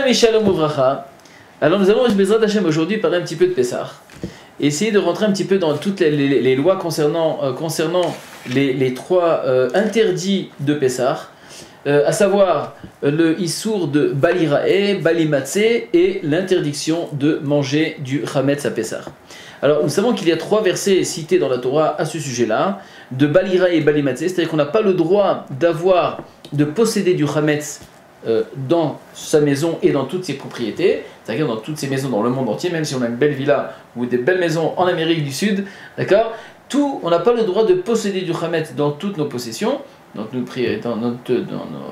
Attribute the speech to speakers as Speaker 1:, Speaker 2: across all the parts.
Speaker 1: Amis Shalom Uvracha. Alors nous allons, Bezrat Hashem, aujourd'hui parler un petit peu de Pessah. Essayer de rentrer un petit peu dans toutes les lois concernant les trois interdits de Pessah, à savoir le Issour de Balirae, Balimatzé et l'interdiction de manger du Chametz à Pessah. Alors nous savons qu'il y a trois versets cités dans la Torah à ce sujet-là, de Balirae et Balimatzé, c'est-à-dire qu'on n'a pas le droit de posséder du Chametz dans sa maison et dans toutes ses propriétés, c'est-à-dire dans toutes ses maisons dans le monde entier, même si on a une belle villa ou des belles maisons en Amérique du Sud, d'accord, on n'a pas le droit de posséder du Chametz dans toutes nos possessions,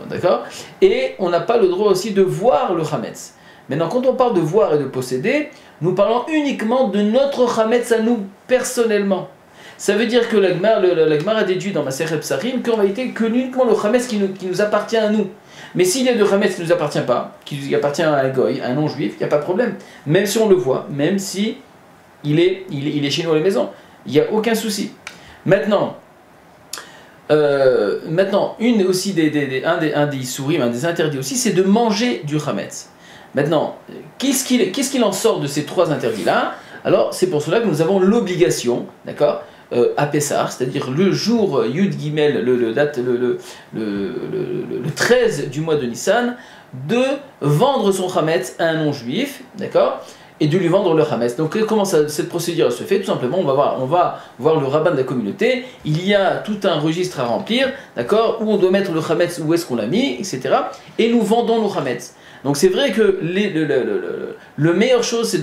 Speaker 1: d'accord, et on n'a pas le droit aussi de voir le Chametz. Maintenant, quand on parle de voir et de posséder, nous parlons uniquement de notre Chametz à nous personnellement. Ça veut dire que la Gemara a déduit dans Masechet Psachim qu'en réalité, que uniquement le Chametz qui nous appartient à nous. Mais s'il y a de Chametz qui ne nous appartient pas, qui appartient à un goy, à un non-juif, il n'y a pas de problème. Même si on le voit, même si il est chez nous à la maison, il n'y a aucun souci. Maintenant, une aussi un des Issourim, un des interdits aussi, c'est de manger du Chametz. Maintenant, qu'est-ce qu'il en sort de ces trois interdits-là? Alors, c'est pour cela que nous avons l'obligation, d'accord, à Pessah, c'est-à-dire le jour Yud Gimel, le 13 du mois de Nissan, de vendre son Chametz à un non-juif, d'accord, et de lui vendre le Chametz. Donc comment cette procédure se fait? Tout simplement, on va voir le rabbin de la communauté, il y a tout un registre à remplir, d'accord, où on doit mettre le Chametz, où est-ce qu'on l'a mis, etc. Et nous vendons nos Chametz. Donc c'est vrai que le meilleure chose c'est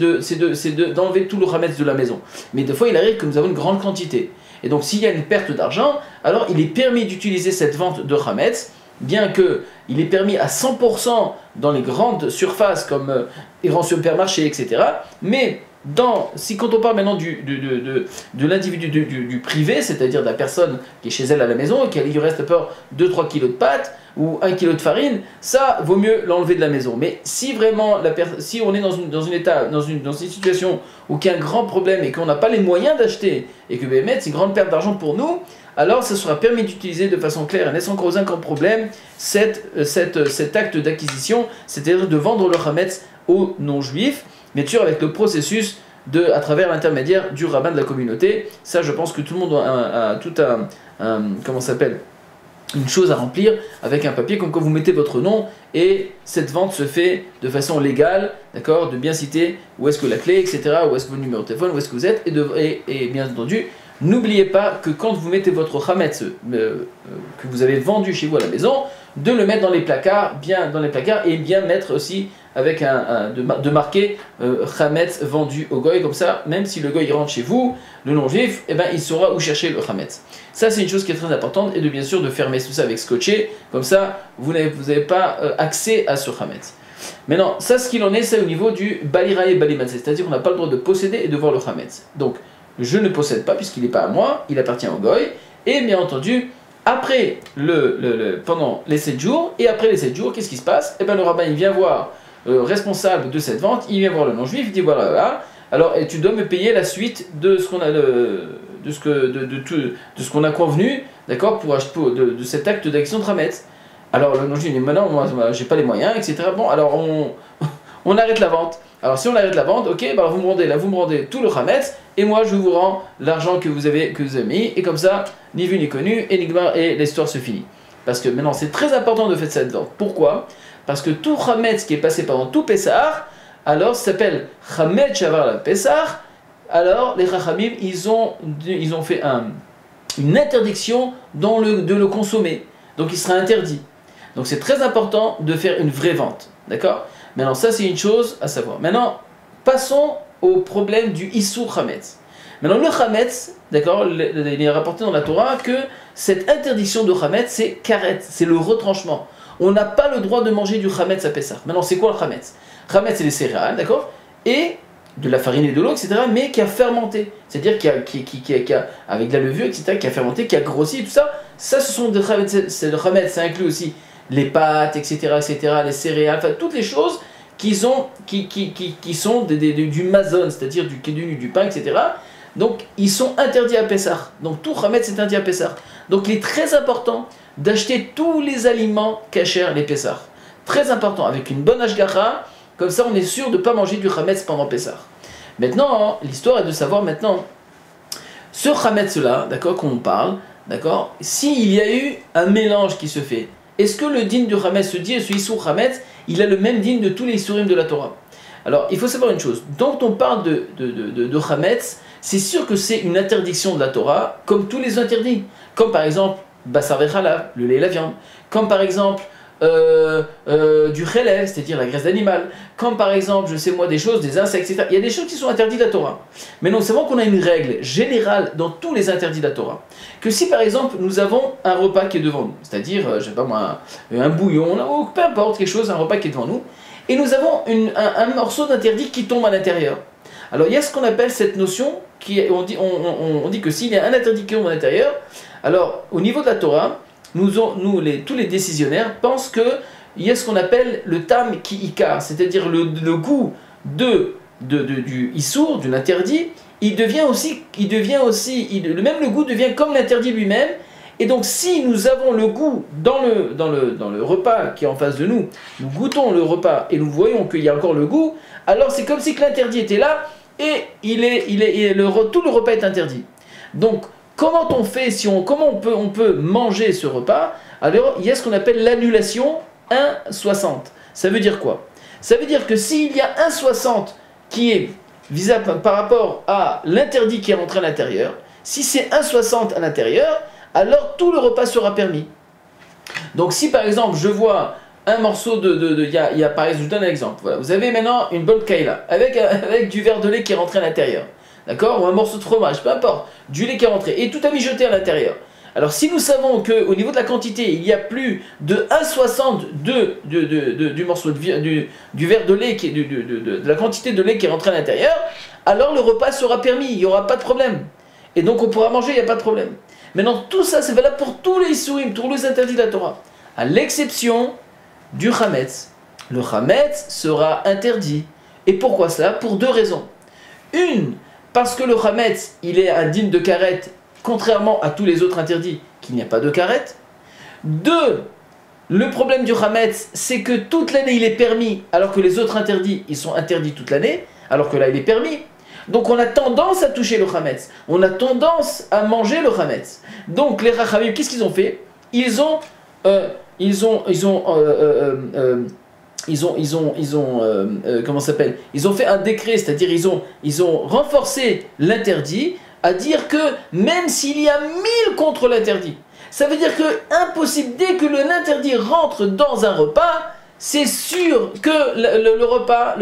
Speaker 1: d'enlever tout le Chametz de la maison. Mais des fois il arrive que nous avons une grande quantité. Et donc s'il y a une perte d'argent, alors il est permis d'utiliser cette vente de Chametz, bien qu'il est permis à 100% dans les grandes surfaces comme les grands supermarchés, etc. Mais quand on parle maintenant de l'individu du privé, c'est-à-dire de la personne qui est chez elle à la maison et qu'il lui reste à peu 2-3 kilos de pâtes ou 1 kilo de farine, ça vaut mieux l'enlever de la maison. Mais si vraiment si on est dans une situation où il y a un grand problème et qu'on n'a pas les moyens d'acheter et que c'est une grande perte d'argent pour nous, alors ça sera permis d'utiliser de façon claire et n'est sans cause aucun problème cet acte d'acquisition, c'est-à-dire de vendre le Chametz aux non-juifs, bien sûr avec le processus à travers l'intermédiaire du rabbin de la communauté. Ça, je pense que tout le monde a comment ça s'appelle, une chose à remplir avec un papier comme quand vous mettez votre nom et cette vente se fait de façon légale, d'accord, de bien citer où est-ce que la clé, etc., où est-ce que votre numéro de téléphone, où est-ce que vous êtes, et bien entendu, n'oubliez pas que quand vous mettez votre Chametz que vous avez vendu chez vous à la maison, de le mettre dans les placards, et bien mettre aussi avec de marquer Chametz vendu au goy, comme ça, même si le goy rentre chez vous, le non-juif, eh ben, il saura où chercher le Chametz. Ça c'est une chose qui est très importante, et bien sûr de fermer tout ça avec scotché, comme ça vous n'avez pas accès à ce Chametz. Maintenant, ça ce qu'il en est, c'est au niveau du Balirae et Balimatzé, c'est-à-dire qu'on n'a pas le droit de posséder et de voir le Chametz. Donc, je ne possède pas puisqu'il n'est pas à moi, il appartient au goy, et bien entendu, après pendant les 7 jours, et après les 7 jours, qu'est-ce qui se passe? Eh bien le rabbin il vient voir responsable de cette vente, il vient voir le non-juif, il dit voilà, alors et tu dois me payer la suite de ce qu'on a de ce qu'on a convenu, d'accord, pour acheter de cet acte d'action de Chametz. Alors le non-juif dit maintenant moi j'ai pas les moyens, etc. Bon alors on arrête la vente. Alors si on arrête la vente, ok, bah vous me rendez tout le Chametz et moi je vous rends l'argent que vous avez mis, et comme ça ni vu ni connu, et l'histoire se finit. Parce que maintenant c'est très important de faire cette vente. Pourquoi? Parce que tout Chametz qui est passé pendant tout Pessah, alors ça s'appelle Chametz Shavar la Pessah. Alors les Chachamim ils ont fait une interdiction de le consommer. Donc il sera interdit. Donc c'est très important de faire une vraie vente. D'accord? Maintenant ça c'est une chose à savoir. Maintenant passons au problème du Issour Chametz. Maintenant le Chametz, d'accord, il est rapporté dans la Torah que cette interdiction de Chametz c'est karet, c'est le retranchement. On n'a pas le droit de manger du Chametz à Pessah. Maintenant c'est quoi le Chametz? Chametz c'est les céréales, d'accord, et de la farine et de l'eau, etc., mais qui a fermenté, c'est-à-dire qui a avec de la levure, etc., qui a fermenté, qui a grossi, tout ça, ce sont des Chametz, c'est le Chametz, ça inclut aussi les pâtes, etc., les céréales, enfin toutes les choses qui sont du mazon, c'est-à-dire du pain, etc. Donc ils sont interdits à Pessah. Donc tout Chametz est interdit à Pessah. Donc il est très important d'acheter tous les aliments cachers les Pessah. Très important, avec une bonne ashgacha, Comme ça, on est sûr de ne pas manger du Hametz pendant Pessah. Maintenant, l'histoire est de savoir maintenant, ce Hametz-là, d'accord, qu'on parle, d'accord, s'il y a eu un mélange qui se fait, est-ce que le din du Hametz se dit, ce Issour Hametz, il a le même din de tous les Issourim de la Torah? Alors, il faut savoir une chose, quand on parle de Hametz, c'est sûr que c'est une interdiction de la Torah, comme tous les interdits. Comme par exemple, Bassar Vechalav, le lait et la viande. Comme par exemple, du Chelev, c'est-à-dire la graisse d'animal. Comme par exemple, je sais moi, des choses, des insectes, etc. Il y a des choses qui sont interdites de la Torah. Mais nous savons qu'on a une règle générale dans tous les interdits de la Torah. Que si par exemple, nous avons un repas qui est devant nous, c'est-à-dire, je sais pas moi, un bouillon, ou peu importe, quelque chose, un repas qui est devant nous, et nous avons un morceau d'interdit qui tombe à l'intérieur. Alors il y a ce qu'on appelle cette notion, on dit que s'il y a un interdit qui tombe à l'intérieur, alors au niveau de la Torah, tous les décisionnaires pensent qu'il y a ce qu'on appelle le tam ki ikar, c'est-à-dire le goût du issour, de l'interdit, même le goût devient comme l'interdit lui-même. Et donc si nous avons le goût dans le repas qui est en face de nous, nous goûtons le repas et nous voyons qu'il y a encore le goût, alors c'est comme si que l'interdit était là et tout le repas est interdit. Donc comment on fait, comment on peut manger ce repas? Alors il y a ce qu'on appelle l'annulation 1,60. Ça veut dire quoi? Ça veut dire que s'il y a 1,60 qui est visable par rapport à l'interdit qui est rentré à l'intérieur, si c'est 1,60 à l'intérieur, alors tout le repas sera permis. Donc si par exemple je vois un morceau par exemple, je vous donne un exemple, voilà, vous avez maintenant une bonne kaila avec du verre de lait qui est rentré à l'intérieur, d'accord, ou un morceau de fromage, peu importe, du lait qui est rentré, et tout a mijoté à l'intérieur. Alors si nous savons qu'au niveau de la quantité, il y a plus de 1,60 du morceau du verre de lait, de la quantité de lait qui est rentré à l'intérieur, alors le repas sera permis, il n'y aura pas de problème. Et donc on pourra manger, il n'y a pas de problème. Maintenant, tout ça, c'est valable pour tous les Issourim, tous les interdits de la Torah, à l'exception du Hametz. Le Hametz sera interdit. Et pourquoi cela? Pour deux raisons. Une, parce que le Hametz, il est indigne de karet, contrairement à tous les autres interdits, qu'il n'y a pas de karet. Deux, le problème du Hametz, c'est que toute l'année, il est permis, alors que les autres interdits, ils sont interdits toute l'année, alors que là, il est permis. Donc on a tendance à toucher le Hametz, on a tendance à manger le Hametz. Donc les Rachamim, qu'est-ce qu'ils ont fait? Ils ont fait un décret, c'est-à-dire ils ont renforcé l'interdit à dire que même s'il y a 1000 contre l'interdit, ça veut dire que impossible, dès que l'interdit rentre dans un repas, c'est sûr que le repas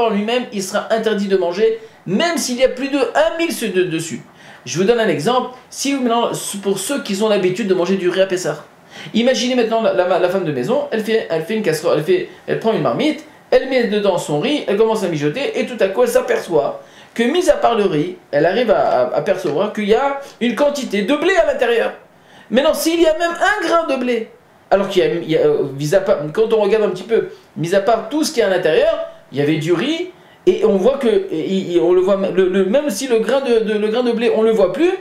Speaker 1: en lui-même, il sera interdit de manger, même s'il y a plus de 1000 dessus. Je vous donne un exemple, pour ceux qui ont l'habitude de manger du riz à Pessah. Imaginez maintenant la femme de maison, elle fait une casserole, elle prend une marmite, elle met dedans son riz, elle commence à mijoter, et tout à coup elle s'aperçoit que, mis à part le riz, elle arrive à percevoir qu'il y a une quantité de blé à l'intérieur. Maintenant, s'il y a même un grain de blé, alors quand on regarde un petit peu, mis à part tout ce qui est à l'intérieur, il y avait du riz, et on voit que, on le voit, même si le grain de blé, on ne le voit plus,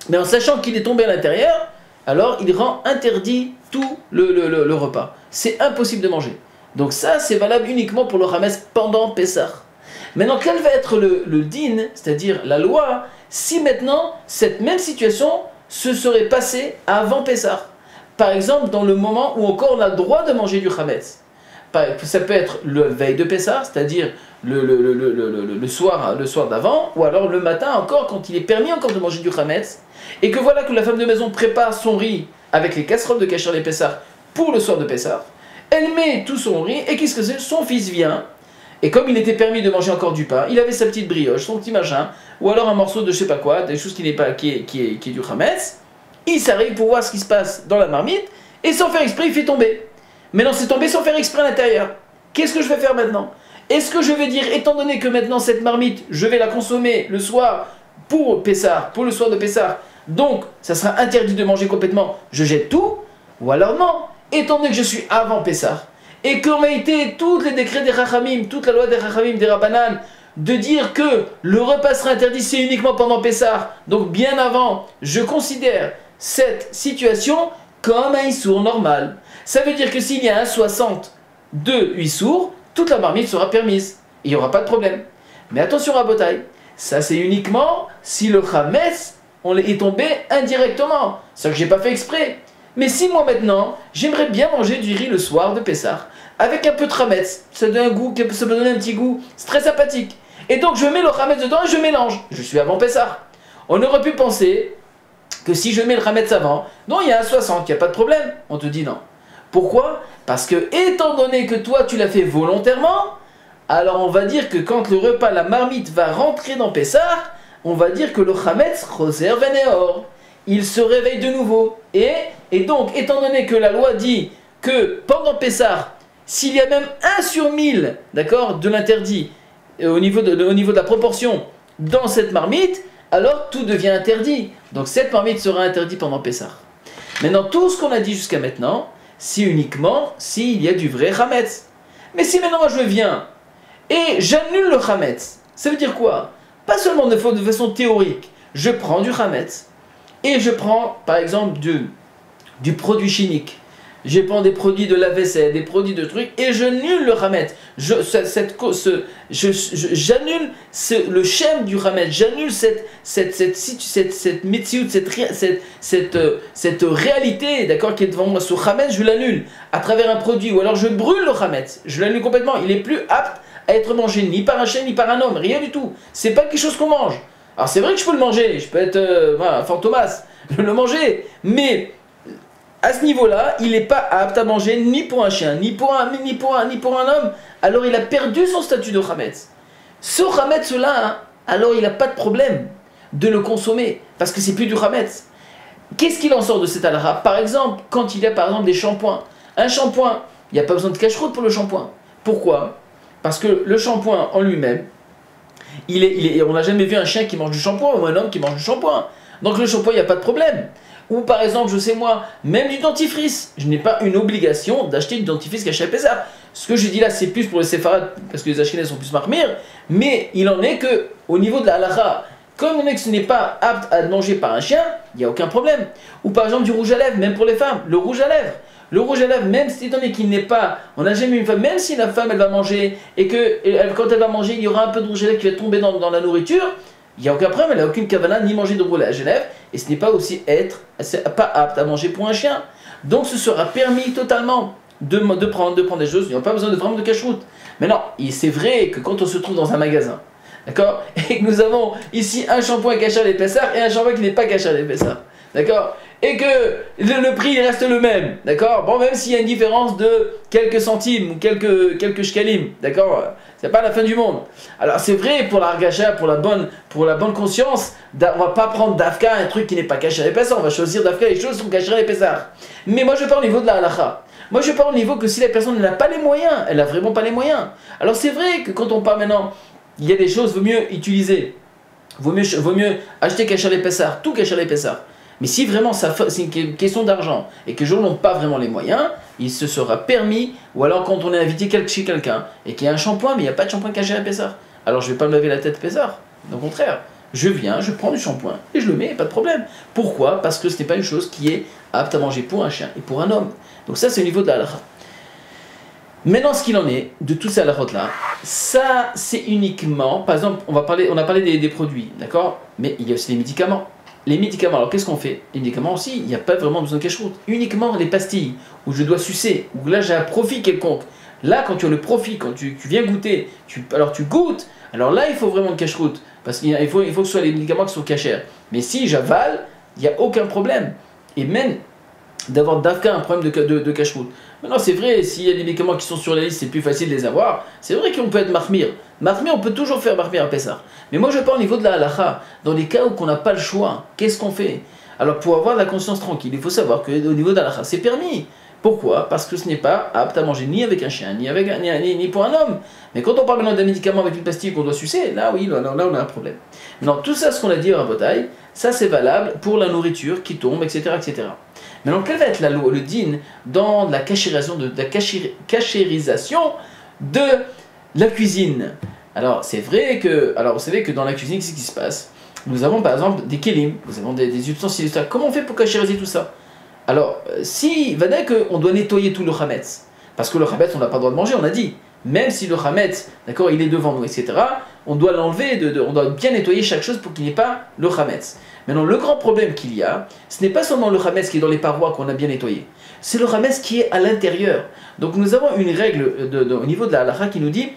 Speaker 1: mais en sachant qu'il est tombé à l'intérieur, alors il rend interdit tout le repas. C'est impossible de manger. Donc ça, c'est valable uniquement pour le Hametz pendant Pessah. Maintenant, quel va être le din, c'est-à-dire la loi, si maintenant, cette même situation se serait passée avant Pessah? Par exemple, dans le moment où encore on a le droit de manger du Hametz. Ça peut être le veille de Pessah, c'est-à-dire le soir d'avant, ou alors le matin encore, quand il est permis encore de manger du Hametz, et que voilà que la femme de maison prépare son riz avec les casseroles de Kasher les Pessah pour le soir de Pessah, elle met tout son riz, et qu'est-ce que c'est? Son fils vient, et comme il était permis de manger encore du pain, il avait sa petite brioche, son petit machin, ou alors un morceau de je sais pas quoi, des choses qui est du Hametz, il s'arrive pour voir ce qui se passe dans la marmite, et sans faire exprès, il fait tomber. Maintenant, c'est tombé sans faire exprès à l'intérieur. Qu'est-ce que je vais faire maintenant? Est-ce que je vais dire, étant donné que maintenant cette marmite, je vais la consommer le soir pour Pessah, pour le soir de Pessah, donc ça sera interdit de manger complètement, je jette tout? Ou alors non, étant donné que je suis avant Pessah, et qu'en réalité, tous les décrets des Rachamim, toute la loi des Rachamim, des Rabbanan, de dire que le repas sera interdit, c'est uniquement pendant Pessah, donc bien avant, je considère cette situation comme un issour normal. Ça veut dire que s'il y a un 60 de issour, toute la marmite sera permise. Il n'y aura pas de problème. Mais attention Rabotai, ça c'est uniquement si le Hametz est tombé indirectement. C'est que j'ai pas fait exprès. Mais si moi maintenant, j'aimerais bien manger du riz le soir de Pessah, avec un peu de Hametz, ça donne un goût, ça peut donner un petit goût, c'est très sympathique. Et donc je mets le Hametz dedans et je mélange. Je suis avant Pessah. On aurait pu penser que si je mets le Hametz avant, non, il y a un 60, il n'y a pas de problème. On te dit non. Pourquoi? Parce que étant donné que toi tu l'as fait volontairement, alors on va dire que quand le repas, la marmite va rentrer dans Pessah, on va dire que le Hametz Roser Veneor, il se réveille de nouveau. Et donc, étant donné que la loi dit que pendant Pessah, s'il y a même 1 sur 1000, d'accord, de l'interdit, au niveau de la proportion dans cette marmite, alors tout devient interdit. Donc cette marmite sera interdite pendant Pessah. Maintenant, tout ce qu'on a dit jusqu'à maintenant, c'est uniquement s'il y a du vrai Hametz. Mais si maintenant moi je viens et j'annule le Hametz, ça veut dire quoi? Pas seulement de façon théorique, je prends du Hametz et je prends par exemple du produit chimique. Je prends des produits de la vaisselle, des produits de trucs et je annule le Hametz. J'annule le shem du Hametz, j'annule cette mitzvot, cette réalité, d'accord, qui est devant moi. Ce Hametz, je l'annule à travers un produit ou alors je brûle le Hametz, je l'annule complètement. Il n'est plus apte à être mangé ni par un chien ni par un homme, rien du tout. C'est pas quelque chose qu'on mange. Alors c'est vrai que je peux le manger, je peux être voilà, fantomas, le manger, mais à ce niveau-là, il n'est pas apte à manger ni pour un chien, ni pour un homme. Alors il a perdu son statut de Hametz. Ce Hametz-là, alors il n'a pas de problème de le consommer, parce que c'est plus du Hametz. Qu'est-ce qu'il en sort de cet halakha? Par exemple, quand il y a par exemple des shampoings. Un shampoing, il n'y a pas besoin de cache-route pour le shampoing. Pourquoi? Parce que le shampoing en lui-même, on n'a jamais vu un chien qui mange du shampoing ou un homme qui mange du shampoing. Donc le shampoing, il n'y a pas de problème. Ou par exemple, je sais moi, même du dentifrice. Je n'ai pas une obligation d'acheter du dentifrice caché à Pessah. Ce que je dis là, c'est plus pour les séfarades, parce que les Ashkénazes sont plus marmir, mais il en est que au niveau de la halakha, comme on est que ce n'est pas apte à manger par un chien, il n'y a aucun problème. Ou par exemple du rouge à lèvres, même pour les femmes, le rouge à lèvres. Le rouge à lèvres, même si étant donné qu'il n'est pas, on n'a jamais eu une femme, même si la femme elle va manger, et que quand elle va manger, il y aura un peu de rouge à lèvres qui va tomber dans la nourriture, il n'y a aucun problème, elle n'a aucune kavana ni manger de rouge à lèvres, et ce n'est pas aussi pas apte à manger pour un chien. Donc ce sera permis totalement de prendre des choses, il n'y a pas besoin de vraiment de cache-route. Mais non, c'est vrai que quand on se trouve dans un magasin, d'accord, et que nous avons ici un shampoing caché à l'épaisseur et un shampoing qui n'est pas caché à l'épaisseur, d'accord, et que le prix reste le même, d'accord, bon, même s'il y a une différence de quelques centimes ou quelques shkalim, d'accord, c'est pas la fin du monde. Alors c'est vrai pour l'argacha, pour la bonne conscience, on va pas prendre d'afka un truc qui n'est pas caché à l'épaisseur, on va choisir d'afka les choses qui sont cachées à l'épaisseur. Mais moi je parle au niveau de la halakha. Moi je parle au niveau que si la personne n'a pas les moyens, elle n'a vraiment pas les moyens. Alors c'est vrai que quand on parle maintenant, il y a des choses, vaut mieux utiliser, vaut mieux acheter caché à l'épaisseur, tout caché à l'épaisseur. Mais si vraiment c'est une question d'argent et que les gens n'ont pas vraiment les moyens, il se sera permis, ou alors quand on est invité chez quelqu'un et qu'il y a un shampoing, mais il n'y a pas de shampoing caché à l'épaisseur, alors je ne vais pas me laver la tête épaisseur. Au contraire, je viens, je prends du shampoing et je le mets, pas de problème. Pourquoi? Parce que ce n'est pas une chose qui est apte à manger pour un chien et pour un homme. Donc ça c'est au niveau de la halakha. Maintenant, ce qu'il en est de toutes ces halakhot-là, ça c'est uniquement, par exemple, on a parlé des produits, d'accord? Mais il y a aussi les médicaments. Les médicaments, alors qu'est-ce qu'on fait? Les médicaments aussi, il n'y a pas vraiment besoin de cache-route. Uniquement les pastilles, où je dois sucer, où là j'ai un profit quelconque. Là, quand tu as le profit, quand tu viens goûter, alors tu goûtes, alors là il faut vraiment une cache-route. Parce qu'il faut que ce soit les médicaments qui sont cachers. Mais si j'avale, il n'y a aucun problème. Et même d'avoir d'Afka un problème de cache-route. Maintenant c'est vrai, s'il y a des médicaments qui sont sur la liste, c'est plus facile de les avoir. C'est vrai qu'on peut être marmir. Marmir, on peut toujours faire marmir à Pessah. Mais moi je parle au niveau de la halakha. Dans les cas où on n'a pas le choix, qu'est-ce qu'on fait? Alors pour avoir la conscience tranquille, il faut savoir qu'au niveau de la halakha, c'est permis. Pourquoi? Parce que ce n'est pas apte à manger ni avec un chien, ni pour un homme. Mais quand on parle maintenant d'un médicament avec une pastille qu'on doit sucer, là oui, là on a un problème. Maintenant tout ça, ce qu'on a dit à Rabotai, ça c'est valable pour la nourriture qui tombe, etc. etc. Maintenant, quel va être la loi, le din, dans la cachérisation de la cuisine? Alors, c'est vrai que, vous savez que dans la cuisine, qu'est-ce qui se passe? Nous avons par exemple des kélim, nous avons des ustensiles. Comment on fait pour cachériser tout ça? Alors, si, va dire qu'on doit nettoyer tout le chametz, parce que le chametz, on n'a pas le droit de manger, on a dit. même si le Hametz, d'accord, il est devant nous, etc., on doit l'enlever, on doit bien nettoyer chaque chose pour qu'il n'y ait pas le Hametz. Maintenant, le grand problème qu'il y a, ce n'est pas seulement le Hametz qui est dans les parois qu'on a bien nettoyé, c'est le Hametz qui est à l'intérieur. Donc nous avons une règle au niveau de la halakha qui nous dit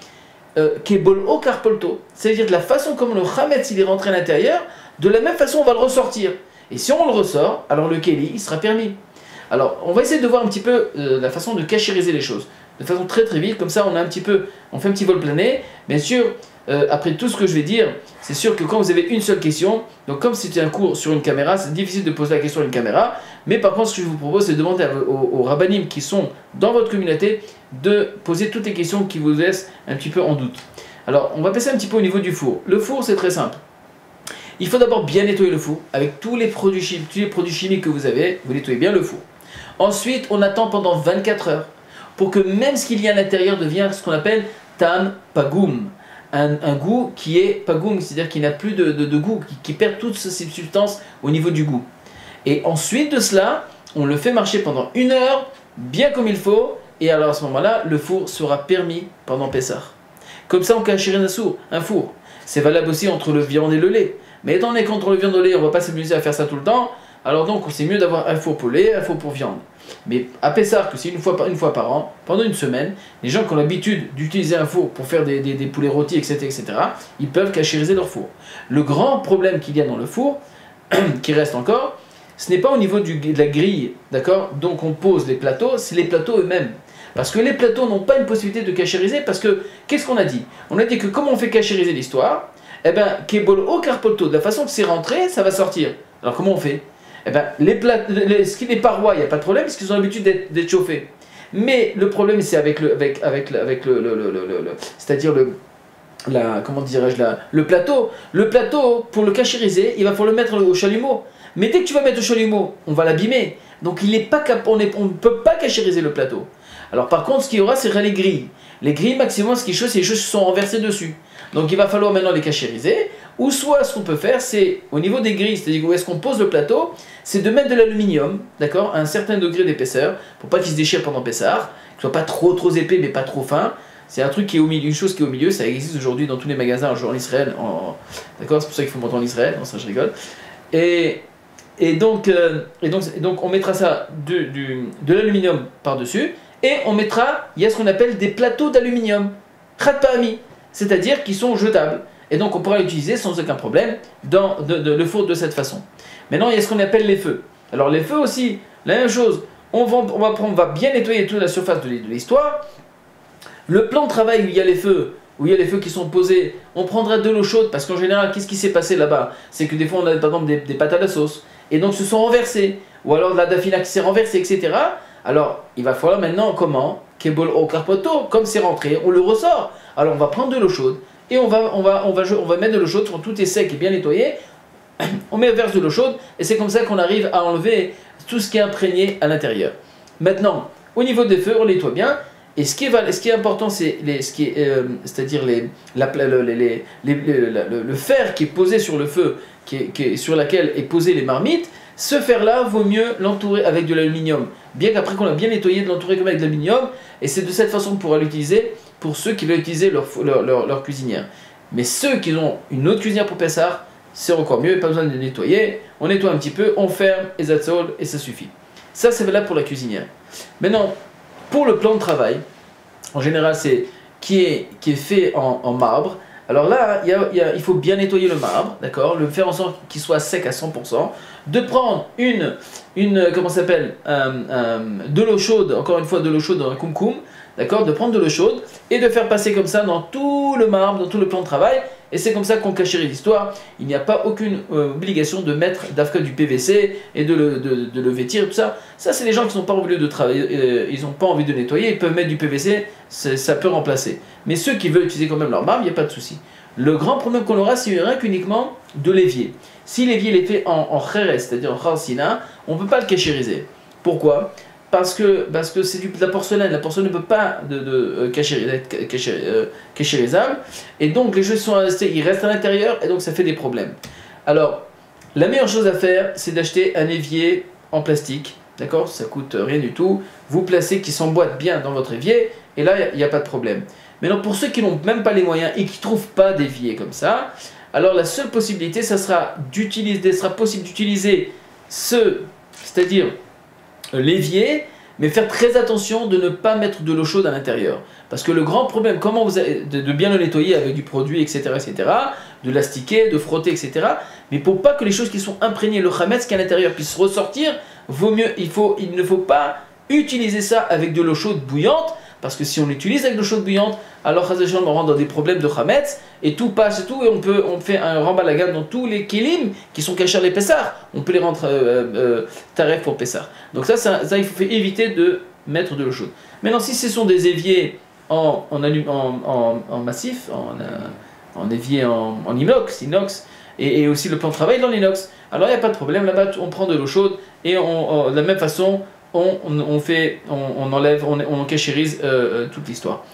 Speaker 1: Kebol o karpolto, c'est-à-dire de la façon comme le Hametz il est rentré à l'intérieur, de la même façon on va le ressortir. Et si on le ressort, alors le Keli il sera permis. Alors on va essayer de voir un petit peu la façon de cachériser les choses, de façon très très vite, comme ça on fait un petit vol plané. Bien sûr, après tout ce que je vais dire, c'est sûr que quand vous avez une seule question, donc comme c'était un cours sur une caméra, c'est difficile de poser la question à une caméra, mais par contre ce que je vous propose c'est de demander aux rabbinim qui sont dans votre communauté de poser toutes les questions qui vous laissent un petit peu en doute. Alors on va passer un petit peu au niveau du four. Le four c'est très simple. Il faut d'abord bien nettoyer le four avec tous les produits chimiques que vous avez, vous nettoyez bien le four. Ensuite on attend pendant 24 heures pour que même ce qu'il y a à l'intérieur devienne ce qu'on appelle tam pagoum. Un goût qui est pagoum, c'est-à-dire qu'il n'a plus de goût, qui perd toute cette substance au niveau du goût. Et ensuite de cela, on le fait marcher pendant 1 heure, bien comme il faut, et alors à ce moment-là, le four sera permis pendant Pessah. Comme ça, on cache un four. C'est valable aussi entre le viande et le lait. Mais étant donné qu'entre le viande et le lait, on ne va pas s'amuser à faire ça tout le temps, alors donc c'est mieux d'avoir un four pour lait, un four pour viande. Mais à Pessah, que c'est une fois par an, pendant une semaine, les gens qui ont l'habitude d'utiliser un four pour faire des poulets rôtis, etc., ils peuvent cachériser leur four. Le grand problème qu'il y a dans le four, qui reste encore, ce n'est pas au niveau de la grille, d'accord, donc on pose les plateaux, c'est les plateaux eux-mêmes. Parce que les plateaux n'ont pas une possibilité de cachériser, parce que, qu'est-ce qu'on a dit? On a dit que comment on fait cachériser l'histoire? Eh bien, Kebol o karpolto, de la façon que c'est rentré, ça va sortir. Alors comment on fait? Eh bien, les parois, il n'y a pas de problème, parce qu'ils ont l'habitude d'être chauffés. Mais le problème, c'est avec c'est-à-dire comment dirais-je, le plateau. Le plateau, pour le cachériser, il va falloir le mettre au chalumeau. Mais dès que tu vas mettre au chalumeau, on va l'abîmer. Donc on ne peut pas cachériser le plateau. Alors par contre, ce qu'il y aura, c'est les grilles. Les grilles, maximum, ce qui est chaud, c'est les choses qui sont renversées dessus. Donc il va falloir maintenant les cachériser. Ou soit ce qu'on peut faire, c'est au niveau des grilles, c'est-à-dire où est-ce qu'on pose le plateau, c'est de mettre de l'aluminium, d'accord, à un certain degré d'épaisseur, pour pas qu'il se déchire pendant Pessah, qu'il soit pas trop épais mais pas trop fin. C'est un truc qui est au milieu, une chose qui est au milieu, ça existe aujourd'hui dans tous les magasins en Israël, d'accord, c'est pour ça qu'il faut monter en Israël, non ça je rigole. Et donc on mettra ça de l'aluminium par-dessus, et on mettra, il y a ce qu'on appelle des plateaux d'aluminium, khatpahami, c'est-à-dire qui sont jetables. Et donc on pourra l'utiliser sans aucun problème dans le four de cette façon. Maintenant il y a ce qu'on appelle les feux. Alors les feux aussi, la même chose, on va bien nettoyer toute la surface de l'histoire. Le plan de travail où il y a les feux qui sont posés, on prendra de l'eau chaude parce qu'en général, qu'est-ce qui s'est passé là-bas? C'est que des fois on a par exemple des pâtes à la sauce et donc se sont renversées, ou alors de la dafina qui s'est renversée, etc. Alors il va falloir maintenant comment? Kebol o karpoto, comme c'est rentré, on le ressort. Alors on va prendre de l'eau chaude et on va mettre de l'eau chaude quand tout est sec et bien nettoyé. On verse de l'eau chaude et c'est comme ça qu'on arrive à enlever tout ce qui est imprégné à l'intérieur. Maintenant, au niveau des feux, on les nettoie bien. Et ce qui est important, c'est-à-dire le fer qui est posé sur le feu, sur laquelle est posé les marmites. Ce fer-là, vaut mieux l'entourer avec de l'aluminium. Bien qu'après qu'on l'a bien nettoyé, de l'entourer comme avec de l'aluminium. Et c'est de cette façon qu'on pourra l'utiliser pour ceux qui veulent utiliser leur cuisinière. Mais ceux qui ont une autre cuisinière pour Pessah, c'est encore mieux, pas besoin de nettoyer. On nettoie un petit peu, on ferme, et that's all, et ça suffit. Ça, c'est valable pour la cuisinière. Maintenant, pour le plan de travail, en général, c'est qui est fait en marbre. Alors là, il faut bien nettoyer le marbre, d'accord, le faire en sorte qu'il soit sec à 100%, de prendre comment ça s'appelle, de l'eau chaude, encore une fois de l'eau chaude dans un kumkum, d'accord, de prendre de l'eau chaude et de faire passer comme ça dans tout le marbre, dans tout le plan de travail, et c'est comme ça qu'on cacherait l'histoire. Il n'y a pas aucune obligation de mettre d'afka du PVC et de le vêtir, tout ça. Ça, c'est les gens qui n'ont pas envie de travailler, ils n'ont pas envie de nettoyer, ils peuvent mettre du PVC, ça peut remplacer. Mais ceux qui veulent utiliser quand même leur marbre, il n'y a pas de souci. Le grand problème qu'on aura, c'est rien qu'uniquement de l'évier. Si l'évier est fait en kheres, c'est-à-dire en kharsina, on ne peut pas le cachériser. Pourquoi? Parce que c'est de la porcelaine ne peut pas être cachérisable, et donc les choses sont restées, ils restent à l'intérieur, et donc ça fait des problèmes. Alors, la meilleure chose à faire, c'est d'acheter un évier en plastique, d'accord, ça coûte rien du tout, vous placez qui s'emboîte bien dans votre évier, et là, il n'y a pas de problème. Maintenant, pour ceux qui n'ont même pas les moyens et qui ne trouvent pas d'évier comme ça, alors la seule possibilité, ça sera possible d'utiliser c'est-à-dire l'évier, mais faire très attention de ne pas mettre de l'eau chaude à l'intérieur. Parce que le grand problème, comment vous avez, de bien le nettoyer avec du produit, etc., de l'astiquer, de frotter, etc. Mais pour pas que les choses qui sont imprégnées, le chametz qui est à l'intérieur, puissent ressortir, il ne faut pas utiliser ça avec de l'eau chaude bouillante, parce que si on l'utilise avec de l'eau chaude bouillante, alors on rentre dans des problèmes de chametz, et tout passe et tout, et on fait un rembalagade dans tous les kilim qui sont cachés les pessars. On peut les rendre taref pour pessar. Donc ça, il faut éviter de mettre de l'eau chaude. Maintenant, si ce sont des éviers en massif, en évier en inox, et aussi le plan de travail dans l'inox, alors il n'y a pas de problème, là-bas on prend de l'eau chaude, et de la même façon, on enlève, on cachérise toute l'histoire,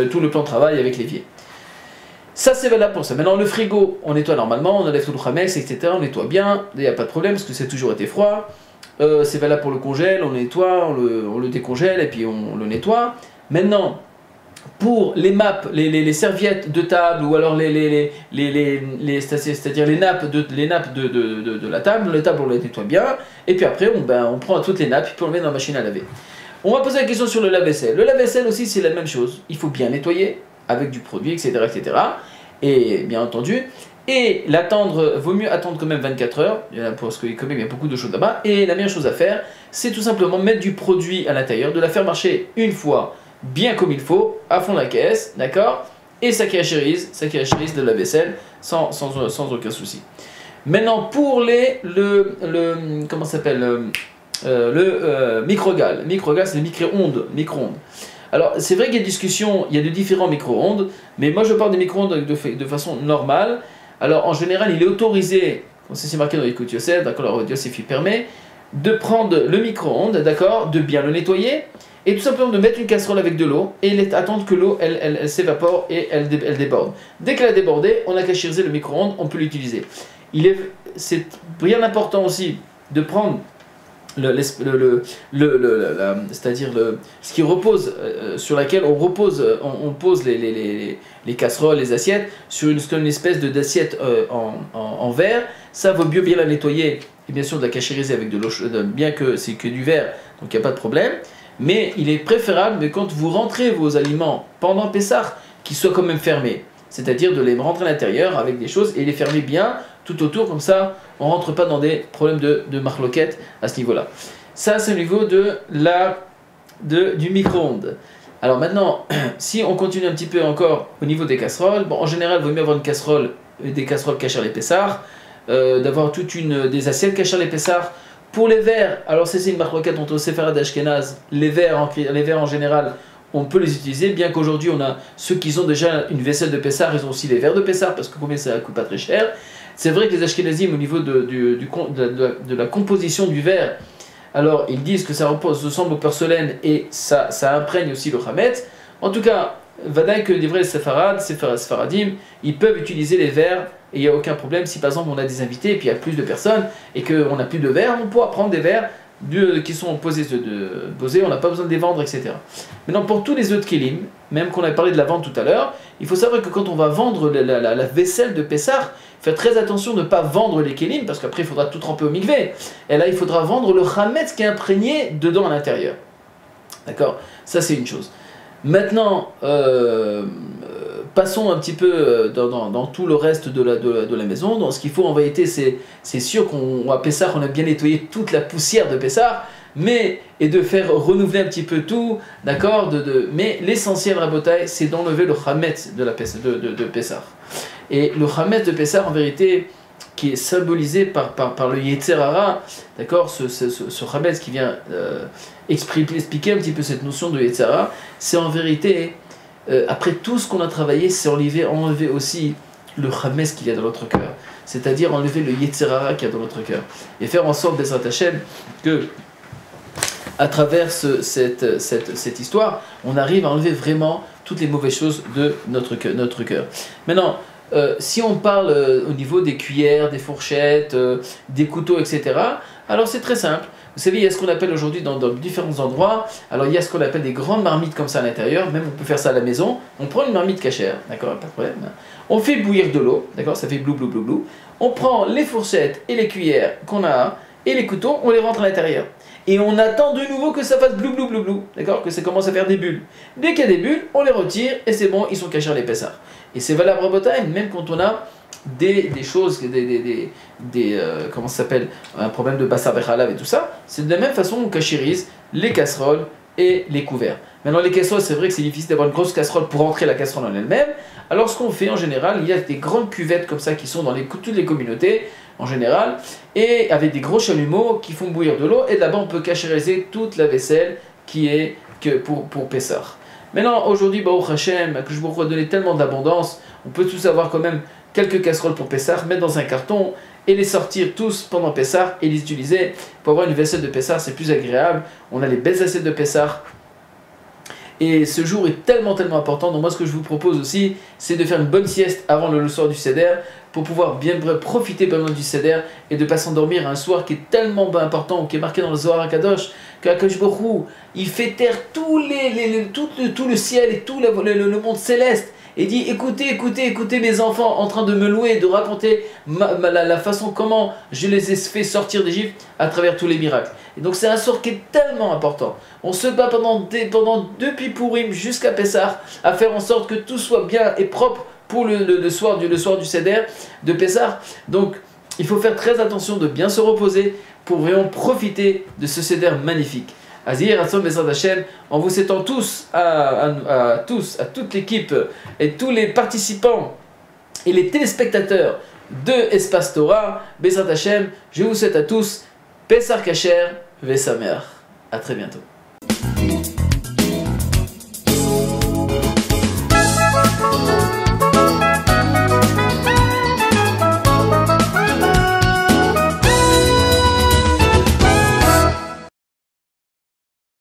Speaker 1: tout le plan de travail avec l'évier. Ça c'est valable pour ça. Maintenant le frigo, on nettoie normalement, on enlève tout le chametz, etc. On nettoie bien, il n'y a pas de problème parce que c'est toujours été froid. C'est valable pour le congèle, on nettoie, on le décongèle et puis on le nettoie. Maintenant, pour les maps, les serviettes de table ou alors c'est-à-dire les nappes de la table, les tables on les nettoie bien et puis après on prend toutes les nappes et puis on les met dans la machine à laver. On va poser la question sur le lave-vaisselle. Le lave-vaisselle aussi c'est la même chose, il faut bien nettoyer avec du produit, etc. Et bien entendu, et l'attendre, vaut mieux attendre quand même 24 heures, parce qu'il quand même il y a beaucoup de choses là-bas, et la meilleure chose à faire, c'est tout simplement mettre du produit à l'intérieur, de la faire marcher une fois, bien comme il faut, à fond de la caisse, d'accord, et ça cachérise de la vaisselle sans aucun souci. Maintenant pour comment ça s'appelle, le micro-gaz c'est le micro-ondes. Alors, c'est vrai qu'il y a discussion, il y a de différents micro-ondes, mais moi je parle des micro-ondes de façon normale. Alors, en général, il est autorisé, comme c'est marqué dans l'écoute Yosef, d'accord, alors Yosef il permet, de prendre le micro-ondes, d'accord, de bien le nettoyer, et tout simplement de mettre une casserole avec de l'eau, et attendre que l'eau, elle s'évapore et elle déborde. Dès qu'elle a débordé, on a cachérisé le micro-ondes, on peut l'utiliser. C'est bien important aussi de prendre c'est-à-dire ce qui repose, sur laquelle on pose les casseroles, les assiettes, sur une espèce d'assiette en verre. Ça vaut mieux bien la nettoyer et bien sûr de la cachériser avec de l'eau chaude, bien que c'est que du verre, donc il n'y a pas de problème. Mais il est préférable, mais quand vous rentrez vos aliments pendant Pessah, qu'ils soient quand même fermés. C'est-à-dire de les rentrer à l'intérieur avec des choses et les fermer bien tout autour, comme ça on ne rentre pas dans des problèmes de marloquette à ce niveau-là. Ça c'est au niveau du micro-ondes. Alors maintenant, si on continue un petit peu encore au niveau des casseroles, bon, en général il vaut mieux avoir des casseroles cachées les pessards, d'avoir des assiettes cachées les pessards. Pour les verres, alors c'est une marloquette entre Sefarad et Ashkenaz, les verres en général, on peut les utiliser, bien qu'aujourd'hui on a ceux qui ont déjà une vaisselle de Pessar, ils ont aussi les verres de Pessar parce que combien ça coûte pas très cher. C'est vrai que les Ashkenazim au niveau de la composition du verre, alors ils disent que ça ressemble au porcelaine et ça imprègne aussi le chametz. En tout cas, vadaï que les vrais Sefaradim, ils peuvent utiliser les verres et il n'y a aucun problème. Si par exemple on a des invités et puis il y a plus de personnes et qu'on n'a plus de verres, on pourra prendre des verres qui sont posés, on n'a pas besoin de les vendre, etc. Maintenant, pour tous les autres kelim, même qu'on a parlé de la vente tout à l'heure, il faut savoir que quand on va vendre la vaisselle de Pessah, faire très attention de ne pas vendre les kelim, parce qu'après il faudra tout tremper au mikvé. Et là, il faudra vendre le chametz qui est imprégné dedans à l'intérieur. D'accord? Ça, c'est une chose. Maintenant, passons un petit peu dans tout le reste de la maison. Donc, ce qu'il faut en vérité, c'est sûr qu'à Pessah, on a bien nettoyé toute la poussière de Pessah, et de faire renouveler un petit peu tout, d'accord, mais l'essentiel, Rabotai, c'est d'enlever le chametz de Pessah. Et le chametz de Pessah, en vérité, qui est symbolisé par le Yetzer Hara, d'accord, ce chametz qui vient expliquer un petit peu cette notion de Yetzer Hara, c'est en vérité, après tout ce qu'on a travaillé, c'est enlever aussi le chametz qu'il y a dans notre cœur, c'est-à-dire enlever le Yetzer Hara qu'il y a dans notre cœur, et faire en sorte, Bezrat Hashem, que à travers cette histoire, on arrive à enlever vraiment toutes les mauvaises choses de notre cœur. Maintenant, si on parle au niveau des cuillères, des fourchettes, des couteaux, etc., Alors c'est très simple. Vous savez, il y a ce qu'on appelle aujourd'hui dans différents endroits, alors il y a ce qu'on appelle des grandes marmites comme ça à l'intérieur, même on peut faire ça à la maison. On prend une marmite cachère, d'accord, pas de problème. On fait bouillir de l'eau, d'accord, ça fait blou blou blou blou. On prend les fourchettes et les cuillères qu'on a et les couteaux, on les rentre à l'intérieur. Et on attend de nouveau que ça fasse blou blou blou blou, d'accord, que ça commence à faire des bulles. Dès qu'il y a des bulles, on les retire et c'est bon, ils sont cachés à l'épaisseur. Et c'est valable à Bretagne, même quand on a des choses, comment ça s'appelle, un problème de bassar bechalav et tout ça, c'est de la même façon qu'on cachérise les casseroles et les couverts. Maintenant les casseroles, c'est vrai que c'est difficile d'avoir une grosse casserole pour rentrer la casserole en elle-même. Alors ce qu'on fait en général, il y a des grandes cuvettes comme ça qui sont dans toutes les communautés en général, et avec des gros chalumeaux qui font bouillir de l'eau, et là-bas on peut cachériser toute la vaisselle qui est pour Pessah. Maintenant aujourd'hui, Baruch Hashem, que je vous redonne tellement d'abondance, on peut tous avoir quand même quelques casseroles pour Pessah, mettre dans un carton et les sortir tous pendant Pessah et les utiliser pour avoir une vaisselle de Pessah, c'est plus agréable. On a les belles assiettes de Pessah. Et ce jour est tellement important, donc moi ce que je vous propose aussi, c'est de faire une bonne sieste avant le soir du Seder, pour pouvoir bien profiter du Seder et de ne pas s'endormir un soir qui est tellement important, qui est marqué dans le Zohar HaKadosh, qu'Akadosh Baruch Hu, il fait taire tout le ciel et tout le monde céleste, et dit écoutez mes enfants en train de me louer, de raconter la façon comment je les ai fait sortir d'Égypte à travers tous les miracles. Et donc c'est un soir qui est tellement important. On se bat depuis Purim jusqu'à Pessah à faire en sorte que tout soit bien et propre pour le soir du Seder de Pessah. Donc il faut faire très attention de bien se reposer pour vraiment profiter de ce Seder magnifique. Azir, Hassan, Bezrat Hashem, en vous souhaitant tous, à toute l'équipe et tous les participants et les téléspectateurs de Espace Torah, Bezrat Hashem, je vous souhaite à tous Pessah Kasher, Vesamer. À très bientôt.